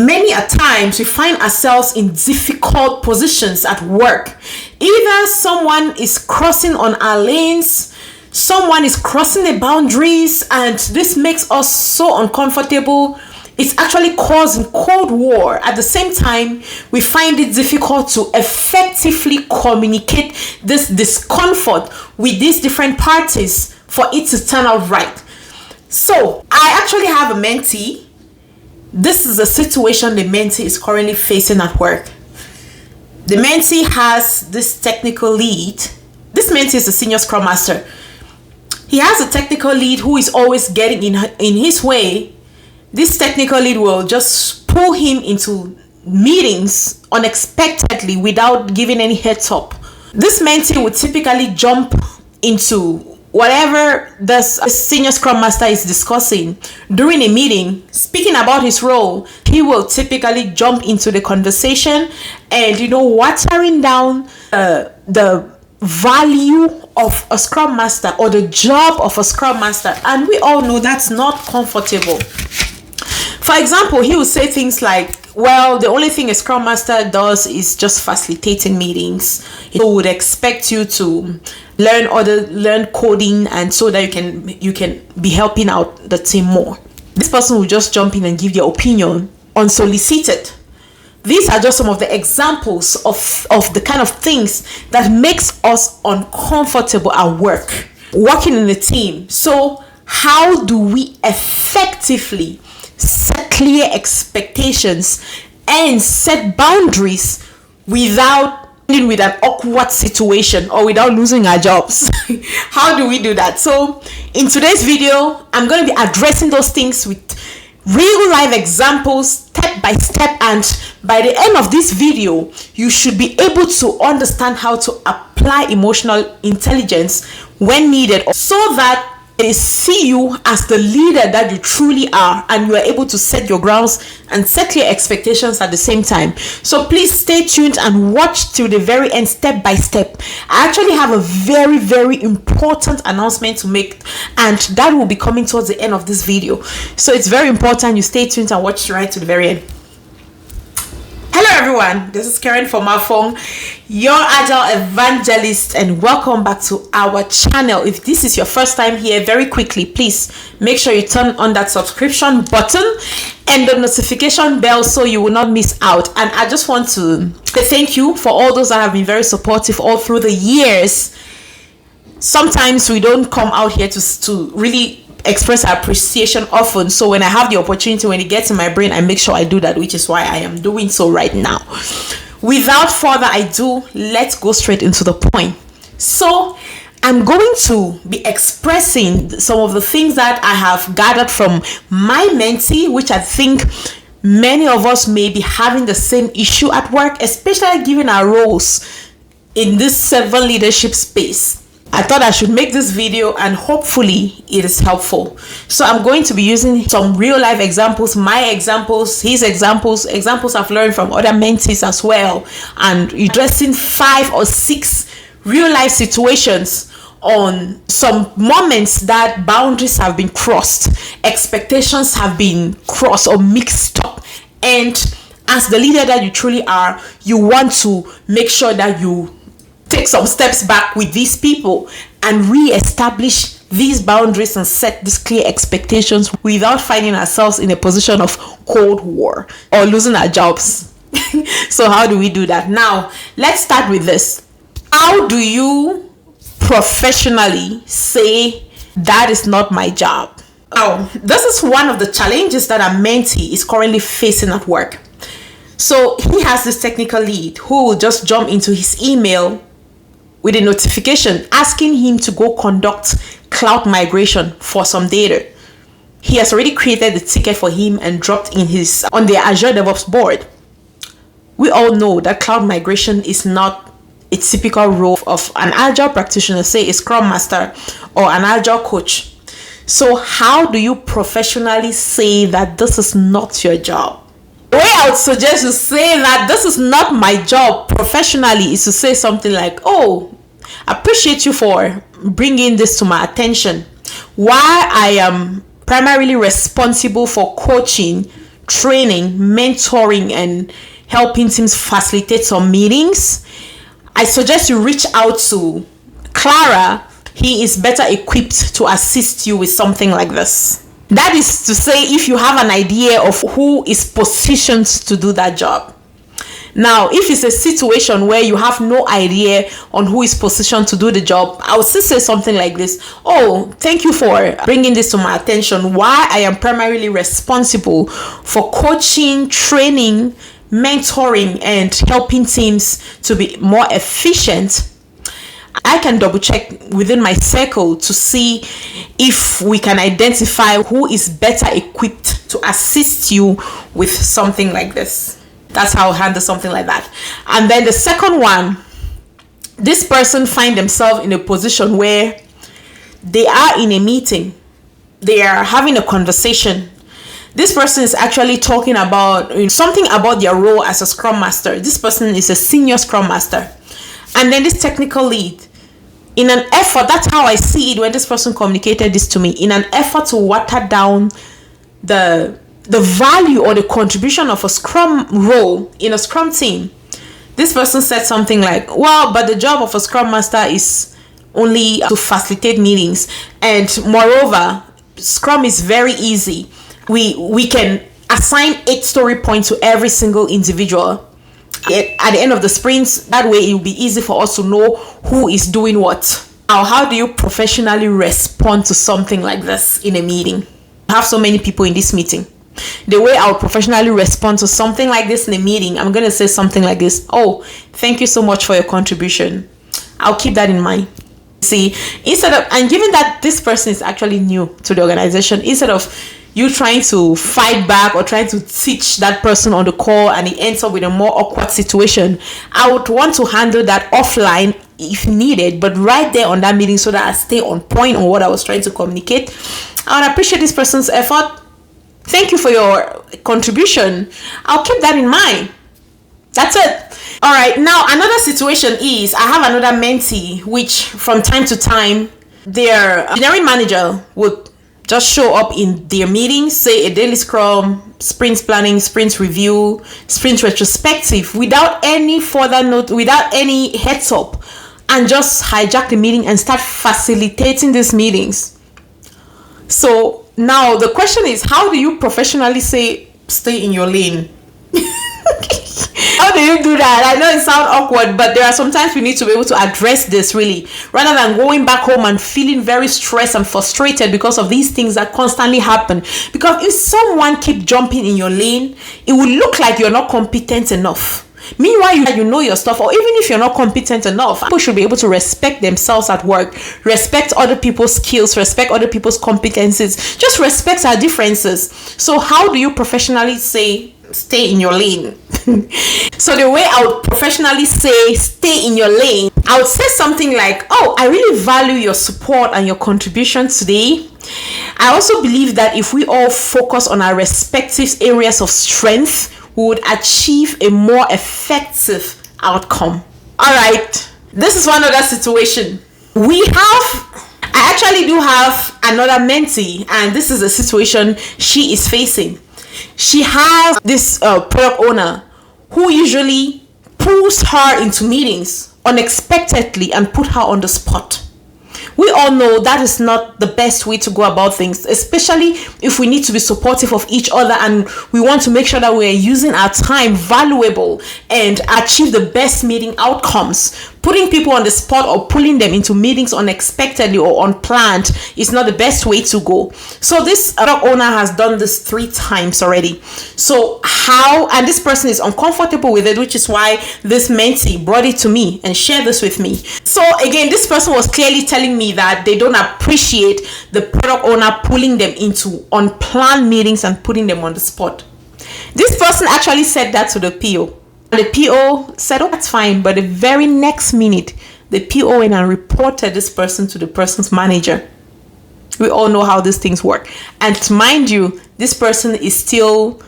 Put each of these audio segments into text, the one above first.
Many a times we find ourselves in difficult positions at work. Either someone is crossing on our lanes, someone is crossing the boundaries, and this makes us so uncomfortable. It's actually causing Cold War. At the same time, we find it difficult to effectively communicate this discomfort with these different parties for it to turn out right. So, I actually have a mentee. This is a situation the mentee is currently facing at work. The mentee has this technical lead. This mentee is a senior Scrum Master. He has a technical lead who is always getting in his way. This technical lead will just pull him into meetings unexpectedly without giving any heads up. This mentee would typically jump into whatever the senior Scrum Master is discussing during a meeting. Speaking about his role, he will typically jump into the conversation and, watering down the value of a Scrum Master or the job of a Scrum Master. And we all know that's not comfortable. For example, he will say things like, well, the only thing a Scrum Master does is just facilitating meetings. He would expect you to learn coding, and so that you can be helping out the team more. This person will just jump in and give their opinion unsolicited. These are just some of the examples of the kind of things that makes us uncomfortable at work, working in a team. So how do we effectively set clear expectations and set boundaries without dealing with an awkward situation or without losing our jobs? How do we do that? So in today's video, I'm going to be addressing those things with real life examples, step by step, and by the end of this video, you should be able to understand how to apply emotional intelligence when needed, so that they see you as the leader that you truly are, and you are able to set your grounds and set your expectations at the same time. So please stay tuned and watch till the very end, step by step. I actually have a very, very important announcement to make, and that will be coming towards the end of this video. So it's very important you stay tuned and watch right to the very end. Hello everyone, this is Karen Fomafung, your Agile Evangelist, and welcome back to our channel. If this is your first time here, very quickly, please make sure you turn on that subscription button and the notification bell so you will not miss out. And I just want to say thank you for all those that have been very supportive all through the years. Sometimes we don't come out here to really express our appreciation often, so when I have the opportunity, when it gets in my brain, I make sure I do that, which is why I am doing so right now. Without further ado, let's go straight into the point. So I'm going to be expressing some of the things that I have gathered from my mentee, which I think many of us may be having the same issue at work, especially given our roles in this servant leadership space. I thought I should make this video and hopefully it is helpful. So I'm going to be using some real life examples, my examples, his examples I've learned from other mentees as well, and addressing 5 or 6 real life situations on some moments that boundaries have been crossed, expectations have been crossed or mixed up, and as the leader that you truly are, you want to make sure that you take some steps back with these people and re-establish these boundaries and set these clear expectations without finding ourselves in a position of Cold War or losing our jobs. So how do we do that? Now, let's start with this. How do you professionally say that is not my job? Oh, this is one of the challenges that our mentee is currently facing at work. So he has this technical lead who will just jump into his email with a notification asking him to go conduct cloud migration for some data. He has already created the ticket for him and dropped on the Azure DevOps board. We all know that cloud migration is not a typical role of an Agile practitioner, say a Scrum Master or an Agile Coach. So how do you professionally say that this is not your job? The way I would suggest you say that this is not my job professionally is to say something like, oh, I appreciate you for bringing this to my attention. While I am primarily responsible for coaching training, mentoring, and helping teams facilitate some meetings, I suggest you reach out to Clara. He is better equipped to assist you with something like this. That is to say, if you have an idea of who is positioned to do that job. Now, if it's a situation where you have no idea on who is positioned to do the job, I would still say something like this. Oh, thank you for bringing this to my attention. Why I am primarily responsible for coaching, training, mentoring, and helping teams to be more efficient. I can double check within my circle to see if we can identify who is better equipped to assist you with something like this. That's how I'll handle something like that. And then the second one, this person find themselves in a position where they are in a meeting. They are having a conversation. This person is actually talking about something about their role as a Scrum Master. This person is a senior Scrum Master. And then this technical lead, in an effort, that's how I see it when this person communicated this to me, in an effort to water down the value or the contribution of a Scrum role in a Scrum team, this person said something like, well, but the job of a Scrum Master is only to facilitate meetings. And moreover, Scrum is very easy. We can assign 8 story points to every single individual. At the end of the sprints, that way it will be easy for us to know who is doing what. Now, how do you professionally respond to something like this in a meeting? I have so many people in this meeting. The way I would professionally respond to something like this in a meeting, I'm going to say something like this. Oh, thank you so much for your contribution. I'll keep that in mind. See, and given that this person is actually new to the organization, instead of you trying to fight back or trying to teach that person on the call and it ends up with a more awkward situation, I would want to handle that offline if needed, but right there on that meeting so that I stay on point on what I was trying to communicate. I would appreciate this person's effort. Thank you for your contribution. I'll keep that in mind. That's it. All right. Now, another situation is I have another mentee, which from time to time, their engineering manager would just show up in their meetings, say a daily scrum, sprint planning, sprint review, sprint retrospective, without any further note, without any heads up, and just hijack the meeting and start facilitating these meetings. So now the question is, how do you professionally say, stay in your lane? How do you do that? I know it sounds awkward, but there are sometimes we need to be able to address this really, rather than going back home and feeling very stressed and frustrated because of these things that constantly happen. Because if someone keep jumping in your lane, it will look like you're not competent enough. Meanwhile, you know your stuff, or even if you're not competent enough, people should be able to respect themselves at work, respect other people's skills, respect other people's competencies, just respect our differences. So how do you professionally say, stay in your lane? So the way I would professionally say, stay in your lane, I would say something like, oh, I really value your support and your contribution today. I also believe that if we all focus on our respective areas of strength, we would achieve a more effective outcome. All right, this is one other situation. I actually do have another mentee, and this is a situation she is facing. She has this product owner who usually pulls her into meetings unexpectedly and put her on the spot. We all know that is not the best way to go about things, especially if we need to be supportive of each other and we want to make sure that we're using our time valuable and achieve the best meeting outcomes. Putting people on the spot or pulling them into meetings unexpectedly or unplanned is not the best way to go. So this product owner has done this 3 times already. So and this person is uncomfortable with it, which is why this mentee brought it to me and shared this with me. So again, this person was clearly telling me that they don't appreciate the product owner pulling them into unplanned meetings and putting them on the spot. This person actually said that to the PO. And the PO said, oh, that's fine. But the very next minute, the PO went and reported this person to the person's manager. We all know how these things work. And mind you, this person is still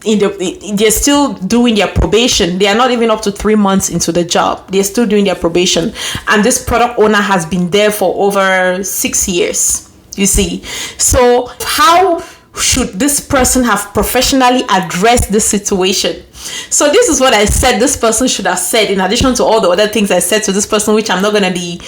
they're still doing their probation. They are not even up to 3 months into the job. They're still doing their probation. And this product owner has been there for over 6 years. You see. So how should this person have professionally addressed this situation? So this is what I said this person should have said, in addition to all the other things I said to this person, which I'm not going to be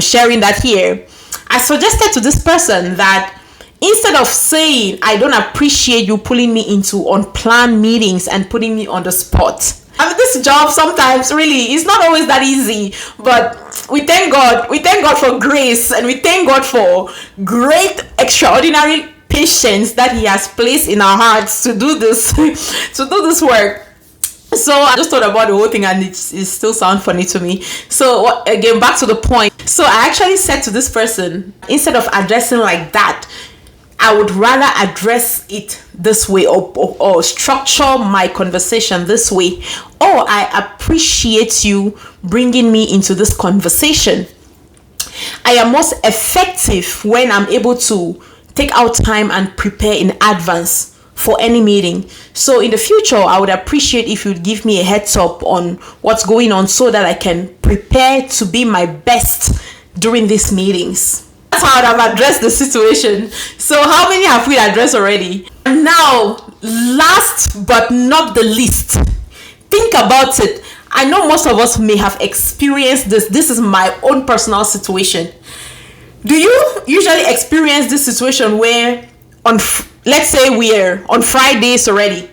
sharing that here. I suggested to this person that instead of saying, I don't appreciate you pulling me into unplanned meetings and putting me on the spot. I mean, this job sometimes really is not always that easy, but we thank God. We thank God for grace, and we thank God for great, extraordinary patience that He has placed in our hearts to do this, to do this work. So I just thought about the whole thing, and it still sounds funny to me. So again, back to the point. So I actually said to this person, instead of addressing like that, I would rather address it this way, or structure my conversation this way. Oh, I appreciate you bringing me into this conversation. I am most effective when I'm able to take out time and prepare in advance for any meeting. So in the future, I would appreciate if you'd give me a heads up on what's going on so that I can prepare to be my best during these meetings. That's how I have addressed the situation. So how many have we addressed already? Now, last but not the least, think about it. I know most of us may have experienced this. This is my own personal situation. Do you usually experience this situation where let's say we're on Fridays already,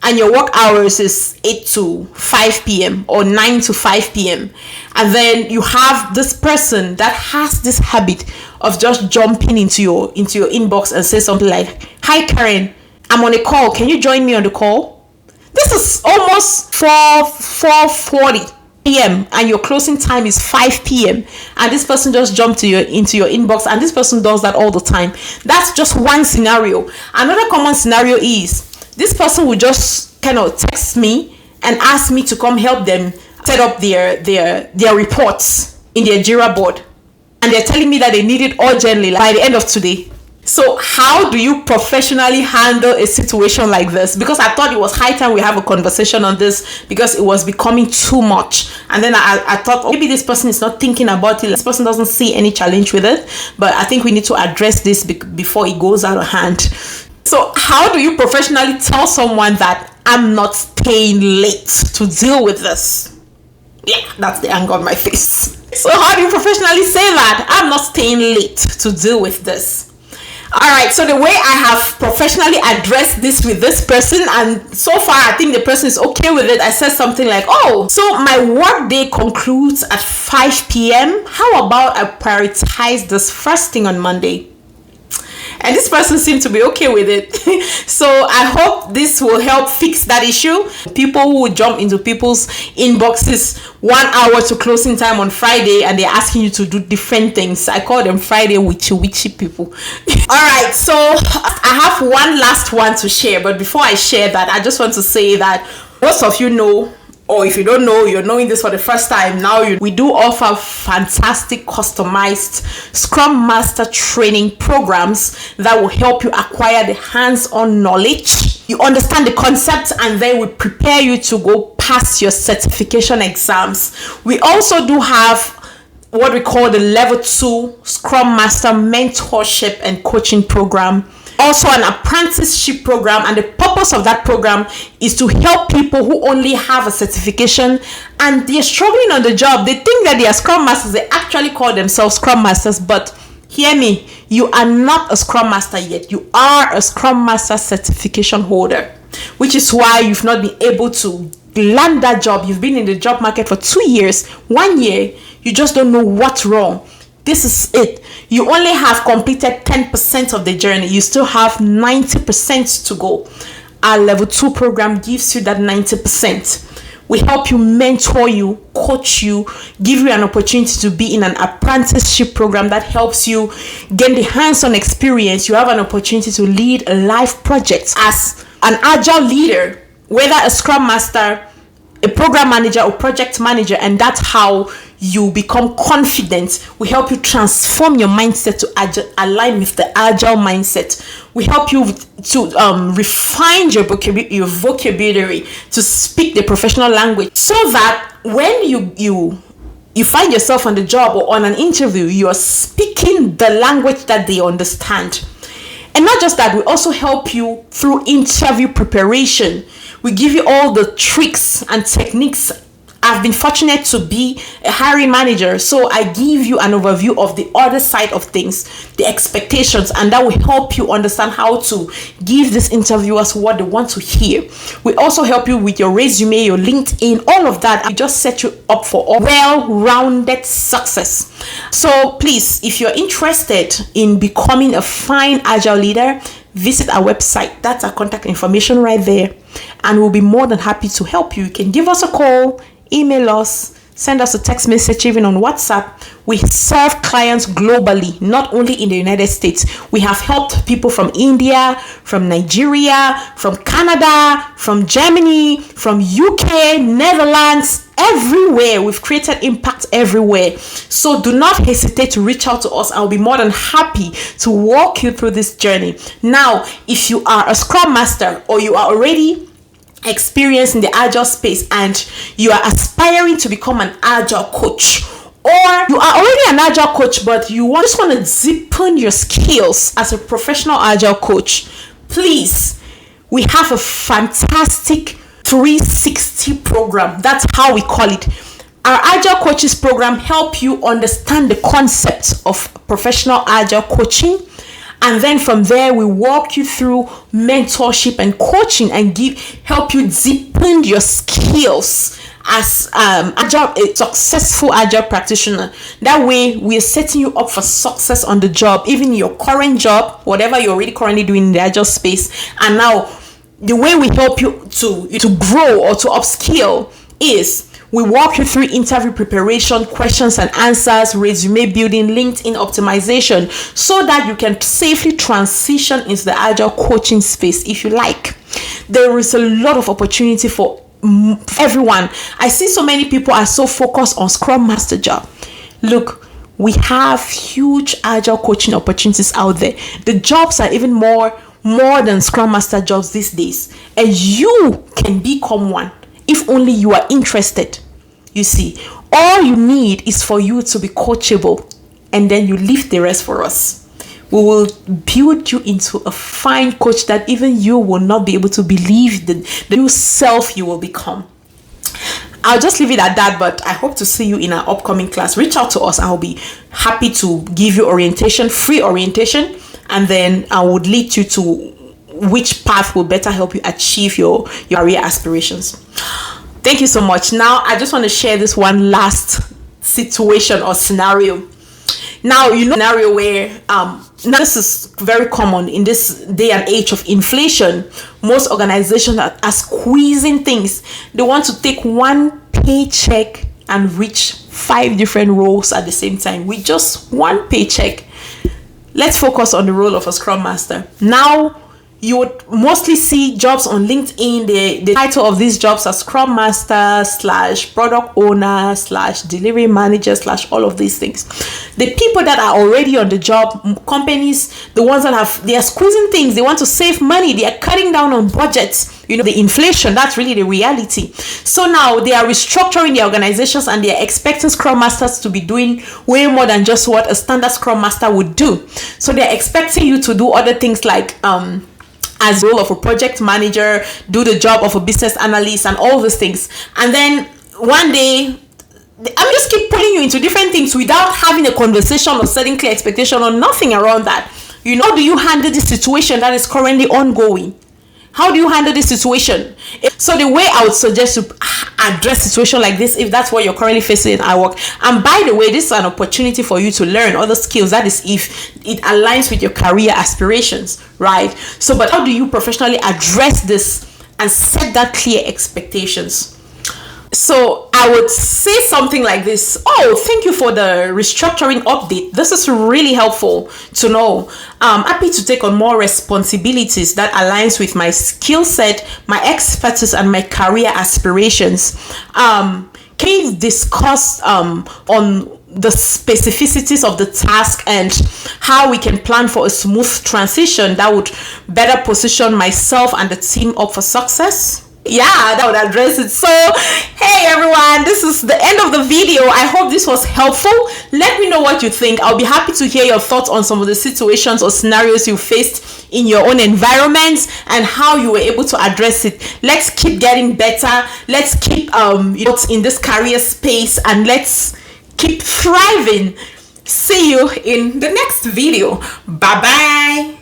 and your work hours is 8 to 5 p.m. or 9 to 5 p.m. and then you have this person that has this habit of just jumping into your inbox and say something like, "Hi Karen, I'm on a call. Can you join me on the call?" This is almost 4:40 p.m. and your closing time is 5 p.m. and this person just jumped into your inbox, and this person does that all the time. That's just one scenario. Another common scenario is this person will just kind of text me and ask me to come help them set up their reports in their Jira board, and they're telling me that they need it urgently, like by the end of today. So how do you professionally handle a situation like this? Because I thought it was high time we have a conversation on this, because it was becoming too much. And then I thought, maybe this person is not thinking about it. This person doesn't see any challenge with it. But I think we need to address this before it goes out of hand. So how do you professionally tell someone that I'm not staying late to deal with this? Yeah, that's the anger on my face. So how do you professionally say that I'm not staying late to deal with this? Alright, so the way I have professionally addressed this with this person, and so far I think the person is okay with it, I said something like, "Oh, so my work day concludes at 5 p.m. How about I prioritize this first thing on Monday?" And this person seemed to be okay with it. So I hope this will help fix that issue. People who jump into people's inboxes 1 hour to closing time on Friday, and they're asking you to do different things. I call them Friday witchy people. All right, so I have one last one to share. But before I share that, I just want to say that most of you know, or if you don't know, you're knowing this for the first time now. We do offer fantastic customized Scrum Master training programs that will help you acquire the hands-on knowledge. You understand the concepts, and then we prepare you to go past your certification exams. We also do have what we call the Level 2 Scrum Master mentorship and coaching program. Also an apprenticeship program, and the purpose of that program is to help people who only have a certification and they're struggling on the job. They think that they are Scrum Masters. They actually call themselves Scrum Masters, but hear me, you are not a Scrum Master yet. You are a Scrum Master certification holder, which is why you've not been able to land that job. You've been in the job market for 2 years, 1 year, you just don't know what's wrong. This is it. You only have completed 10% of the journey. You still have 90% to go. Our Level 2 program gives you that 90%. We help you, mentor you, coach you, give you an opportunity to be in an apprenticeship program that helps you gain the hands-on experience. You have an opportunity to lead a life project as an agile leader, whether a Scrum Master, a program manager, or project manager, and that's how you become confident. We help you transform your mindset to align with the agile mindset. We help you to refine your vocabulary to speak the professional language, so that when you find yourself on the job or on an interview, you are speaking the language that they understand. And And not just that, we also help you through interview preparation. We give you all the tricks and techniques. I've been fortunate to be a hiring manager, so I give you an overview of the other side of things, the expectations, and that will help you understand how to give these interviewers what they want to hear. We also help you with your resume, your LinkedIn, all of that. I just set you up for a well-rounded success. So please, if you're interested in becoming a fine Agile leader, visit our website. That's our contact information right there, and we'll be more than happy to help you. You can give us a call, email us, send us a text message, even on WhatsApp. We serve clients globally, not only in the United States. We have helped people from India, from Nigeria, from Canada, from Germany, from UK, Netherlands, everywhere. We've created impact everywhere. So do not hesitate to reach out to us. I'll be more than happy to walk you through this journey. Now, if you are a Scrum Master or you are already experienced in the Agile space and you are aspiring to become an Agile coach, or you are already an Agile coach but you just want to deepen your skills as a professional Agile coach, please, we have a fantastic 360 program. That's how we call it. Our Agile Coaches program help you understand the concepts of professional Agile coaching. And then from there, we walk you through mentorship and coaching and help you deepen your skills as a successful Agile practitioner. That way, we're setting you up for success on the job, even your current job, whatever you're already currently doing in the Agile space. And now, the way we help you to grow or to upskill is we walk you through interview preparation, questions and answers, resume building, LinkedIn optimization, so that you can safely transition into the Agile coaching space if you like. There is a lot of opportunity for everyone. I see so many people are so focused on Scrum Master job. Look, we have huge Agile coaching opportunities out there. The jobs are even more than Scrum Master jobs these days, and you can become one if only you are interested. You see, all you need is for you to be coachable, and then you leave the rest for us. We will build you into a fine coach that even you will not be able to believe the new self you will become. I'll just leave it at that, but I hope to see you in our upcoming class. Reach out to us. I'll be happy to give you orientation, free orientation, and then I would lead you to which path will better help you achieve your career aspirations. Thank you so much. Now, I just want to share this one last situation or scenario. Now, scenario where now this is very common in this day and age of inflation. Most organizations are squeezing things. They want to take one paycheck and reach 5 different roles at the same time with just one paycheck. Let's focus on the role of a Scrum Master. Now, you would mostly see jobs on LinkedIn. The title of these jobs are Scrum Master / product owner / delivery manager / all of these things. The people that are already on the job, companies, the ones that they are squeezing things, they want to save money, they are cutting down on budgets. The inflation, that's really the reality. So now they are restructuring the organizations and they are expecting Scrum Masters to be doing way more than just what a standard Scrum Master would do. So they're expecting you to do other things like as the role of a project manager, do the job of a business analyst and all these things. And then one day, just keep pulling you into different things without having a conversation or setting clear expectation or nothing around that. How do you handle the situation that is currently ongoing? How do you handle this situation? So the way I would suggest to address situation like this, if that's what you're currently facing in our work, and by the way, this is an opportunity for you to learn other skills. That is if it aligns with your career aspirations, right? So, but how do you professionally address this and set that clear expectations? So I would say something like this. Oh, thank you for the restructuring update. This is really helpful to know. I'm happy to take on more responsibilities that aligns with my skill set, my expertise, and my career aspirations. Can you discuss on the specificities of the task and how we can plan for a smooth transition that would better position myself and the team up for success? Yeah, that would address it. So hey everyone, this is the end of the video. I hope this was helpful. Let me know what you think. I'll be happy to hear your thoughts on some of the situations or scenarios you faced in your own environments and how you were able to address it. Let's keep getting better. Let's keep in this career space, and let's keep thriving. See you in the next video. Bye bye.